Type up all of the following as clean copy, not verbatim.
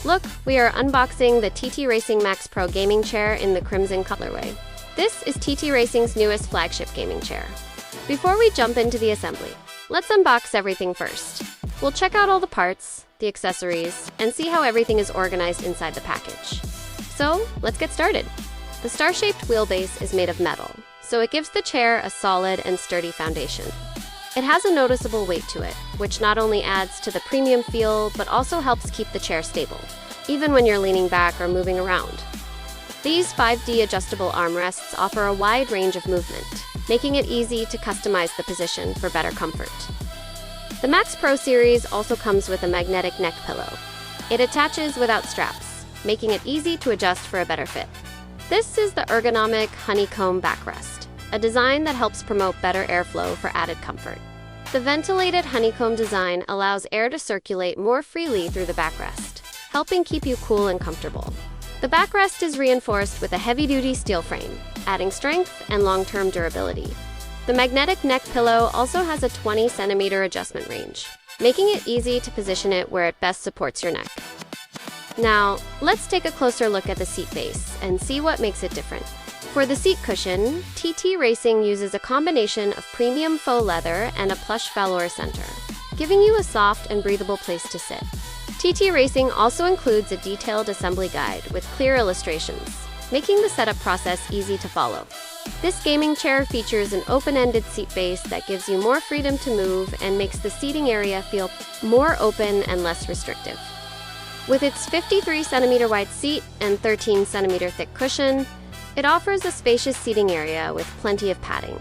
Look, we are unboxing the TTRacing Maxx Pro gaming chair in the crimson colorway. This is TTRacing's newest flagship gaming chair. Before we jump into the assembly, let's unbox everything first. We'll check out all the parts, the accessories, and see how everything is organized inside the package. So, let's get started. The star-shaped wheelbase is made of metal, so it gives the chair a solid and sturdy foundation. It has a noticeable weight to it, which not only adds to the premium feel, but also helps keep the chair stable, even when you're leaning back or moving around. These 5D adjustable armrests offer a wide range of movement, making it easy to customize the position for better comfort. The Maxx Pro Series also comes with a magnetic neck pillow. It attaches without straps, making it easy to adjust for a better fit. This is the ergonomic honeycomb backrest, a design that helps promote better airflow for added comfort. The ventilated honeycomb design allows air to circulate more freely through the backrest, helping keep you cool and comfortable. The backrest is reinforced with a heavy-duty steel frame, adding strength and long-term durability. The magnetic neck pillow also has a 20-centimeter adjustment range, making it easy to position it where it best supports your neck. Now, let's take a closer look at the seat base and see what makes it different. For the seat cushion, TTRacing uses a combination of premium faux leather and a plush velour center, giving you a soft and breathable place to sit. TTRacing also includes a detailed assembly guide with clear illustrations, making the setup process easy to follow. This gaming chair features an open-ended seat base that gives you more freedom to move and makes the seating area feel more open and less restrictive. With its 53-centimeter wide seat and 13-centimeter thick cushion, it offers a spacious seating area with plenty of padding.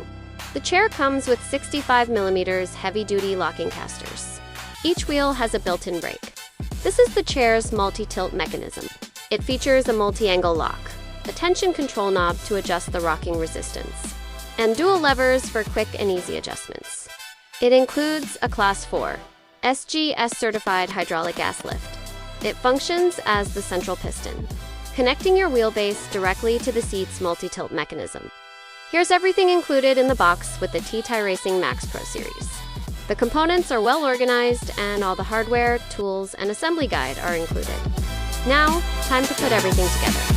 The chair comes with 65mm heavy-duty locking casters. Each wheel has a built-in brake. This is the chair's multi-tilt mechanism. It features a multi-angle lock, a tension control knob to adjust the rocking resistance, and dual levers for quick and easy adjustments. It includes a Class 4, SGS-certified hydraulic gas lift. It functions as the central piston, connecting your wheelbase directly to the seat's multi-tilt mechanism. Here's everything included in the box with the TTRacing Maxx Pro Series. The components are well organized, and all the hardware, tools, and assembly guide are included. Now, time to put everything together.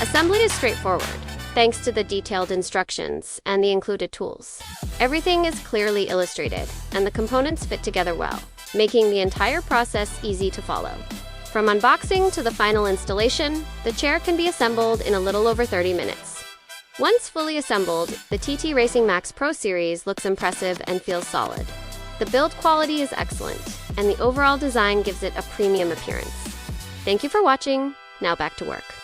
Assembly is straightforward, thanks to the detailed instructions and the included tools. Everything is clearly illustrated, and the components fit together well, making the entire process easy to follow. From unboxing to the final installation, the chair can be assembled in a little over 30 minutes. Once fully assembled, the TTRacing Maxx Pro Series looks impressive and feels solid. The build quality is excellent, and the overall design gives it a premium appearance. Thank you for watching. Now back to work.